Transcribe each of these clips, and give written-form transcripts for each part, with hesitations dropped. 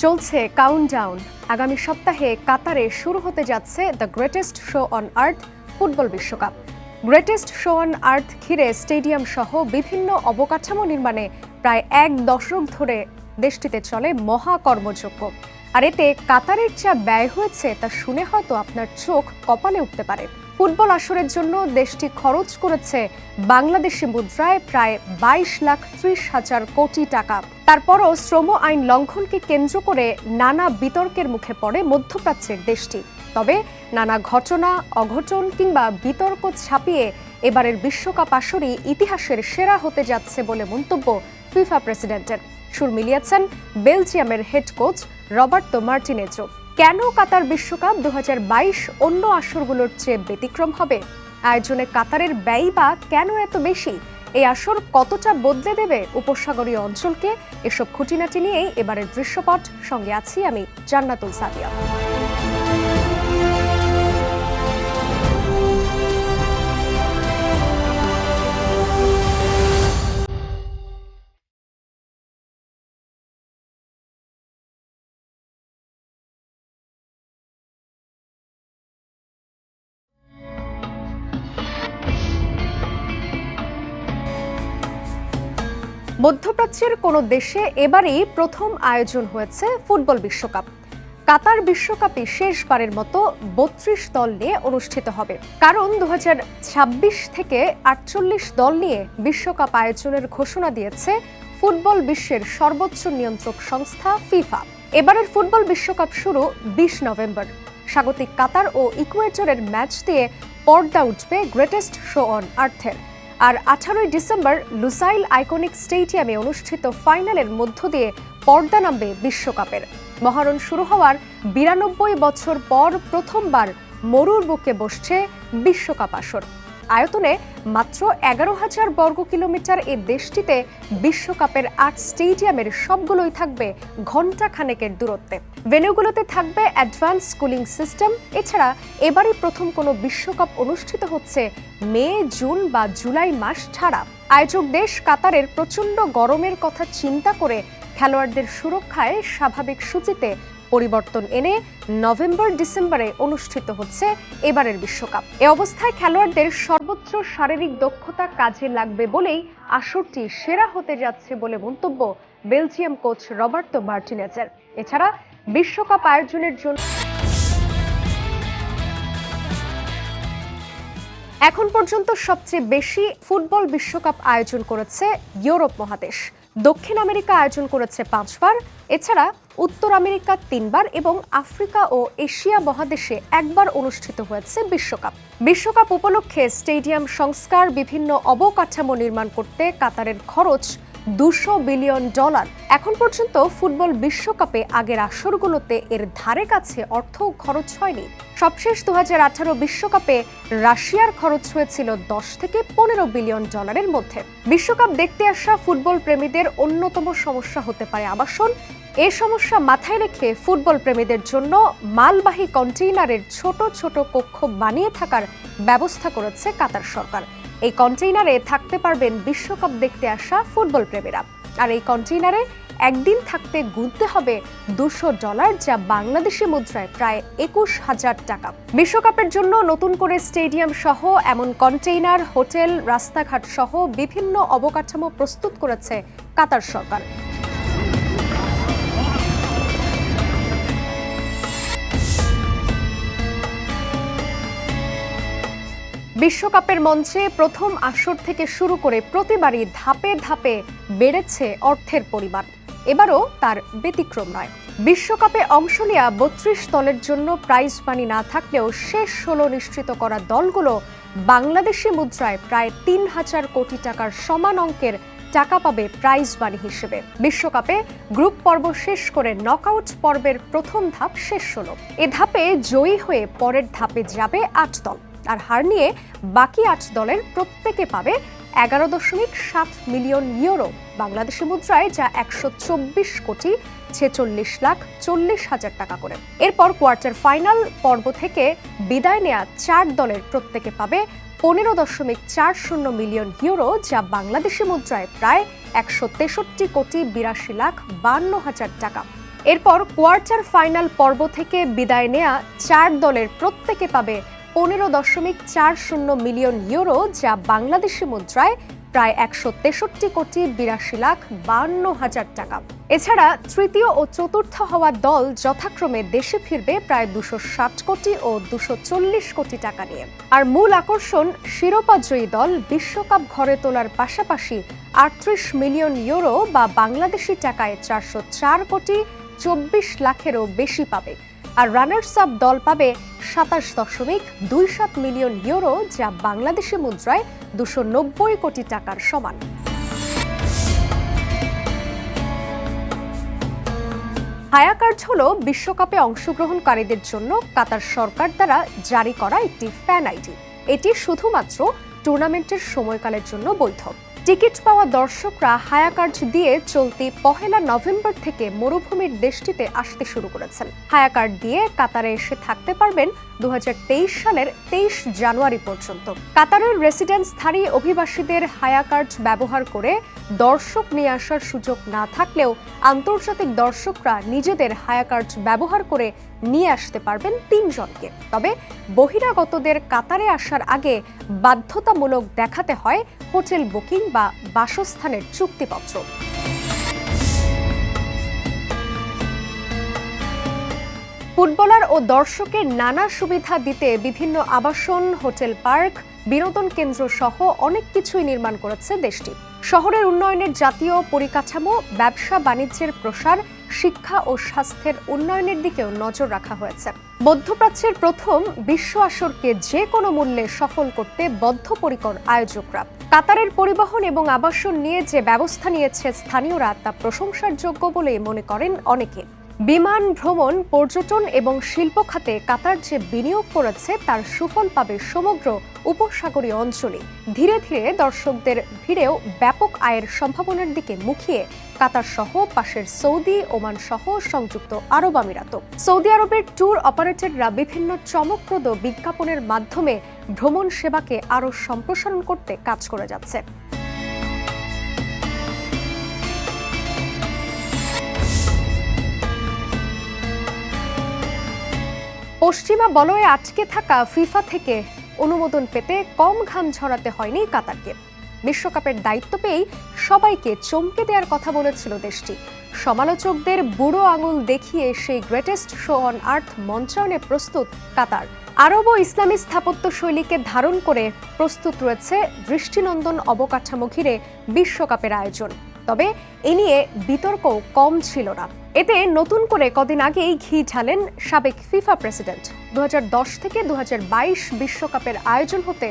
চলছে কাউন্টডাউন। আগামী সপ্তাহে কাতারে শুরু হতে যাচ্ছে the greatest show on earth football বিশ্বকাপ। গ্রেটেস্ট শো অন আর্থ ঘিরে স্টেডিয়াম সহ বিভিন্ন অবকাঠামো নির্মাণে প্রায় 1 দশক ধরে দেশটিতে চলে মহা কর্মযজ্ঞ। আর এতে কাতারের যা ব্যয় হয়েছে তা শুনে হয়তো আপনার চোখ কপালে উঠতে পারে। ফুটবল আসরের জন্য দেশটি খরচ করেছে বাংলাদেশি মুদ্রায় প্রায় 22,30,000 কোটি টাকা। তারপরও শ্রম আইন লঙ্ঘনকে কেন্দ্র করে নানা বিতর্কের মুখে পড়ে মধ্যপ্রাচ্যের দেশটি। তবে নানা ঘটনা, অঘটন কিংবা বিতর্ক ছাপিয়ে এবারের বিশ্বকাপ আসরই ইতিহাসের সেরা হতে যাচ্ছে বলে মন্তব্য ফিফা প্রেসিডেন্টের। সুর মিলিয়েছেন বেলজিয়ামের হেড কোচ রবার্তো মার্টিনেজো। কেন কাতার বিশ্বকাপ 2022 অন্য আসরগুলোর চেয়ে ব্যতিক্রম হবে? আয়োজনে কাতারের ব্যয় বা কেন এত বেশি? এই আসর কতটা বদলে দেবে উপসাগরীয় অঞ্চলকে? এসব খুঁটিনাটি নিয়েই এবারের দৃশ্যপট। সঙ্গে আছি আমি জান্নাতুল সাদিয়া। মধ্যপ্রাচ্যের কোনো দেশে এবারই প্রথম আয়োজন হয়েছে ফুটবল বিশ্বকাপ। কাতার বিশ্বকাপে শেষবারের মতো 32 দল নিয়ে অনুষ্ঠিত হবে, কারণ 2026 থেকে 48 দল নিয়ে বিশ্বকাপ আয়োজনের ঘোষণা দিয়েছে ফুটবল বিশ্বের সর্বোচ্চ নিয়ন্ত্রক সংস্থা ফিফা। এবারের ফুটবল বিশ্বকাপ শুরু 20 নভেম্বর। স্বাগতিক কাতার ও ইকুয়েডরের ম্যাচ দিয়ে পর্দা উঠবে গ্রেটেস্ট শো অন আর্থের। আর 18 ডিসেম্বর লুসাইল আইকনিক স্টেডিয়ামে অনুষ্ঠিত ফাইনালের মধ্য দিয়ে পর্দা নামবে বিশ্বকাপের। মহারণ শুরু হওয়ার 92 বছর পর প্রথমবার মরুর বুকে বসছে বিশ্বকাপ আসর। আয়তনে মাত্র 11,000 বর্গ কিলোমিটার এই দেশটিতে বিশ্বকাপের 8 স্টেডিয়ামের সবগুলোই থাকবে ঘণ্টা খানেকের দূরত্বে। ভেন্যুগুলোতে থাকবে অ্যাডভান্স কুলিং সিস্টেম। এছাড়া এবারই প্রথম কোনো বিশ্বকাপ অনুষ্ঠিত হচ্ছে মে, জুন বা জুলাই মাস ছাড়া। আয়োজক দেশ কাতারের প্রচণ্ড গরমের কথা চিন্তা করে খেলোয়াড়দের সুরক্ষায় স্বাভাবিক সূচিতে পরিবর্তন এনে নভেম্বর ডিসেম্বরে অনুষ্ঠিত হচ্ছে এবারের বিশ্বকাপ। এ অবস্থায় খেলোয়াড়দের সর্বোচ্চ শারীরিক দক্ষতা কাজে লাগবে বলেই আসরটি সেরা হতে যাচ্ছে বলে মন্তব্য বেলজিয়াম কোচ রবার্তো মার্টিনেজের। এছাড়া বিশ্বকাপ আয়োজনের জন্য এখন পর্যন্ত সবচেয়ে বেশি ফুটবল বিশ্বকাপ আয়োজন করেছে ইউরোপ মহাদেশ। দক্ষিণ আমেরিকা আয়োজন করেছে 5 বার। এছাড়া উত্তর আমেরিকা 3 বার এবং আফ্রিকা ও এশিয়া মহাদেশে 1 বার অনুষ্ঠিত হয়েছে বিশ্বকাপ। বিশ্বকাপ উপলক্ষে স্টেডিয়াম সংস্কার, বিভিন্ন অবকাঠামো নির্মাণ করতে কাতারের খরচ $200 বিলিয়ন। এখন পর্যন্ত ফুটবল বিশ্বকাপে আগের আসরগুলোতে এর ধারে কাছে অর্থ খরচ হয়নি। সবশেষ 2018 বিশ্বকাপে রাশিয়ার খরচ হয়েছিল $10 থেকে $15 বিলিয়ন মধ্যে। বিশ্বকাপ দেখতে আসা ফুটবল প্রেমীদের অন্যতম সমস্যা হতে পারে আবাসন। এই সমস্যা মাথায় রেখে ফুটবল প্রেমীদের জন্য মালবাহী কন্টেইনারের ছোট ছোট কক্ষ বানিয়ে থাকার ব্যবস্থা করেছে কাতার সরকার। এই কন্টেইনারে থাকতে পারবেন বিশ্বকাপ দেখতে আসা ফুটবল প্রেমীরা। আর এই কন্টেইনারে একদিন থাকতে গুনতে হবে $200, যা বাংলাদেশি মুদ্রায় প্রায় 21,000 টাকা। বিশ্বকাপের জন্য নতুন করে স্টেডিয়াম সহ এমন কন্টেইনার, হোটেল, রাস্তাঘাট সহ বিভিন্ন অবকাঠামো প্রস্তুত করেছে কাতার সরকার। বিশ্বকাপের মঞ্চে প্রথম আসর থেকে শুরু করে প্রতিবারই ধাপে ধাপে বেড়েছে অর্থের পরিমাণ। এবারও তার ব্যতিক্রম নয়। বিশ্বকাপে অংশ নেওয়া 32 দলের জন্য প্রাইজ মানি না থাকলেও শেষ 16 নিশ্চিত করা দলগুলো বাংলাদেশি মুদ্রায় প্রায় 3,000 কোটি টাকার সমান অঙ্কের টাকা পাবে প্রাইজ মানি হিসেবে। বিশ্বকাপে গ্রুপ পর্ব শেষ করে নকআউট পর্বের প্রথম ধাপ শেষ হলো। এ ধাপে জয়ী হয়ে পরের ধাপে যাবে 8 দল। আর হার নিয়ে বাকি 8 দলের প্রত্যেকে পাবে 11.7 মিলিয়ন ইউরো, বাংলাদেশি মুদ্রায় যা 124 কোটি 46,40,000 টাকা করে। এরপর কোয়ার্টার ফাইনাল পর্ব থেকে বিদায় নেয়া 4 দলের প্রত্যেকে পাবে 15.40 মিলিয়ন ইউরো, যা বাংলাদেশি মুদ্রায় প্রায় 163 কোটি 82,52,000 টাকা। এরপর কোয়ার্টার ফাইনাল পর্ব থেকে বিদায় নেয়া 4 দলের প্রত্যেকে পাবে 15.40 মিলিয়ন ইউরো, যা বাংলাদেশি মুদ্রায় প্রায় 163,82,52,000 টাকা। এছাড়া তৃতীয় ও চতুর্থ হওয়া দল যথাক্রমে দেশে ফিরবে প্রায় 260 কোটি ও 240 কোটি টাকা নিয়ে। আর মূল আকর্ষণ, শিরোপাজয়ী দল বিশ্বকাপ ঘরে তোলার পাশাপাশি 38 মিলিয়ন ইউরো বা বাংলাদেশি টাকায় 404 কোটি 24 লাখেরও বেশি পাবে। আর রানার্স আপ দল পাবে 27.27 মিলিয়ন ইউরো, যা বাংলাদেশি মুদ্রায় 290 কোটি টাকার সমান। হায়া কার্ড হল বিশ্বকাপে অংশগ্রহণকারীদের জন্য কাতার সরকার দ্বারা জারি করা একটি ফ্যান আইডি। এটি শুধুমাত্র টুর্নামেন্টের সময়কালের জন্য বৈধ। টিকিট পাওয়া দর্শকরা হায়া কার্ড দিয়ে চলতি 1 নভেম্বর থেকে মরুভূমির দেশটিতে আসতে শুরু করেছেন। হায়া কার্ড দিয়ে কাতারে এসে থাকতে পারবেন 2023 সালের 23 জানুয়ারি পর্যন্ত। কাতারের রেসিডেন্সধারী অভিবাসীদের হায়া কার্ড ব্যবহার করে দর্শক নিয়ে আসার সুযোগ না থাকলেও আন্তর্জাতিক দর্শকরা নিজেদের হায়া কার্ড ব্যবহার করে নিয়ে আসতে পারবেন 3 জনকে। তবে বহিরাগতদের কাতারে আসার আগে বাধ্যতামূলক দেখাতে হয় হোটেল বুকিং বা বাসস্থানের চুক্তিপত্র। ফুটবলার ও দর্শকের নানা সুবিধা দিতে বিভিন্ন আবাসন, হোটেল, পার্ক, বিনোদন কেন্দ্র সহ অনেক কিছুই নির্মাণ করেছে দেশটি। শহরের উন্নয়নের জাতীয় পরিকাঠামো, ব্যবসা বাণিজ্যের প্রসার, শিক্ষা ও স্বাস্থ্যের উন্নয়নের দিকেও নজর রাখা হয়েছে। মধ্যপ্রাচ্যের প্রথম বিশ্ব আসরকে যে কোনো মূল্যে সফল করতে বদ্ধপরিকর আয়োজকরা। কাতারের পরিবহন এবং আবাসন নিয়ে যে ব্যবস্থা নিয়েছে স্থানীয়রা, তা প্রশংসার যোগ্য বলেই মনে করেন অনেকে। বিমান ভ্রমণ, পর্যটন এবং শিল্প খাতে কাতার যে বিনিয়োগ করেছে তার সুফল পাবে সমগ্র উপসাগরীয় অঞ্চলে। ধীরে ধীরে দর্শকদের ভিড়েও ব্যাপক আয়ের সম্ভাবনার দিকে মুখিয়ে কাতার সহ পাশের সৌদি, ওমান সহ সংযুক্ত আরব আমিরাত। সৌদি আরবের ট্যুর অপারেটররা বিভিন্ন চমকপ্রদ বিজ্ঞাপনের মাধ্যমে ভ্রমণ সেবাকে আরও সম্প্রসারণ করতে কাজ করে যাচ্ছে। পশ্চিমা বলয়ে আটকে থাকা ফিফা থেকে অনুমোদন পেতে কম ঘাম ঝরাতে হয়নি কাতারকে। বিশ্বকাপের দায়িত্ব পেয়েই সবাইকে চমকে দেওয়ার কথা বলেছিল দেশটি। সমালোচকদের বুড়ো আঙুল দেখিয়ে সেই গ্রেটেস্ট শো অন আর্থ মঞ্চায়নে প্রস্তুত কাতার। আরব ও ইসলামী স্থাপত্য শৈলীকে ধারণ করে প্রস্তুত রয়েছে দৃষ্টিনন্দন অবকাঠামো ঘিরে বিশ্বকাপের আয়োজন। তবে এ নিয়ে বিতর্ক কম ছিল না। এতে নতুন করে কদিন আগেই ঘি ঢালেন সাবেক ফিফা প্রেসিডেন্ট। 2010 থেকে 2022 বিশ্বকাপের আয়োজন হতে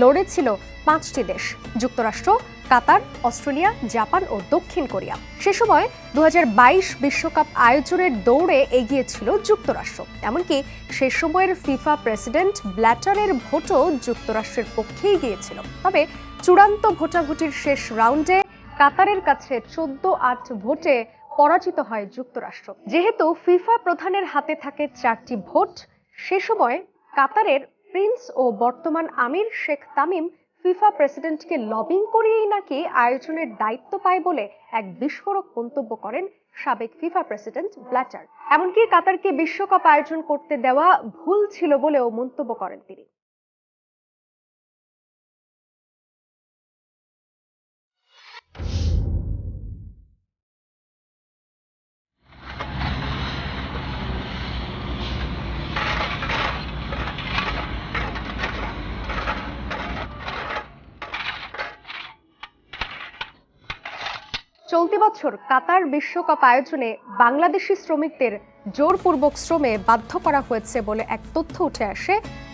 লড়েছিল 5টি দেশ: যুক্তরাষ্ট্র, কাতার, অস্ট্রেলিয়া, জাপান ও দক্ষিণ কোরিয়া। সে সময় 2022 বিশ্বকাপ আয়োজনের দৌড়ে এগিয়ে ছিল যুক্তরাষ্ট্র। এমনকি সে সময়ের ফিফা প্রেসিডেন্ট ব্ল্যাটারের ভোটও যুক্তরাষ্ট্রের পক্ষেই গিয়েছিল। তবে চূড়ান্ত ভোটাভুটির শেষ রাউন্ডে কাতারের কাছে 14-8 ভোটে পরাজিত হয় যুক্তরাষ্ট্র। যেহেতু ফিফা প্রধানের হাতে থাকে 4টি ভোট, সে সময় কাতারের প্রিন্স ও বর্তমান আমির শেখ তামিম ফিফা প্রেসিডেন্টকে লবিং করিয়েই নাকি আয়োজনের দায়িত্ব পায় বলে এক বিস্ফোরক মন্তব্য করেন সাবেক ফিফা প্রেসিডেন্ট ব্ল্যাটার। এমনকি কাতারকে বিশ্বকাপ আয়োজন করতে দেওয়া ভুল ছিল বলেও মন্তব্য করেন তিনি। চলতি বছর কাতার বিশ্বকাপ আয়োজনে বাংলাদেশি শ্রমিকদের জোরপূর্বক শ্রমে বাধ্য করা হয়েছে বলে এক তথ্য উঠে আসে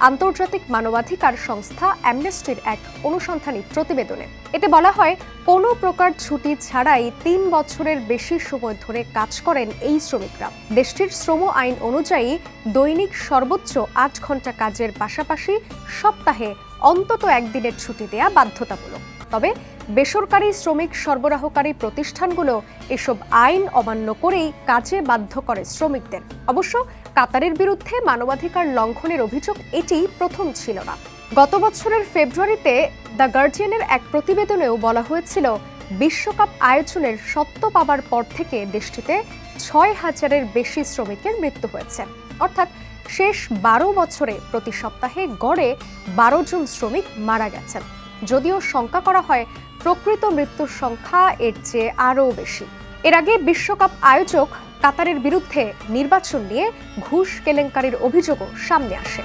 আন্তর্জাতিক মানবাধিকার সংস্থা অ্যামনেস্টির এক অনুসন্ধানী প্রতিবেদনে। এতে বলা হয়, কোনো প্রকার ছুটি ছাড়াই 3 বছরের বেশি সময় ধরে কাজ করেন এই শ্রমিকরা। দেশটির শ্রম আইন অনুযায়ী দৈনিক সর্বোচ্চ 8 ঘন্টা কাজের পাশাপাশি সপ্তাহে অন্তত 1 দিনের ছুটি দেয়া বাধ্যতামূলক। তবে বেসরকারি শ্রমিক সরবরাহকারী প্রতিষ্ঠানগুলো এসব আইন অমান্য করেই কাজে বাধ্য করে শ্রমিকদের। অবশ্য কাতারের বিরুদ্ধে মানবাধিকার লঙ্ঘনের অভিযোগ এটি প্রথম ছিল না। গত বছরের ফেব্রুয়ারিতে দ্য গার্জিয়ানের এক প্রতিবেদনেও বলা হয়েছিল, বিশ্বকাপ আয়োজনের সত্ত্ব পাবার পর থেকে দেশটিতে 6,000-এর বেশি শ্রমিকের মৃত্যু হয়েছে। অর্থাৎ শেষ 12 বছরে প্রতি সপ্তাহে গড়ে 12 জন শ্রমিক মারা গেছেন। যদিও শঙ্কা করা হয় প্রকৃত মৃত্যুর সংখ্যা এর চেয়ে আরও বেশি। এর আগে বিশ্বকাপ আয়োজক কাতারের বিরুদ্ধে নির্বাচন নিয়ে ঘুষ কেলেঙ্কারির অভিযোগও সামনে আসে।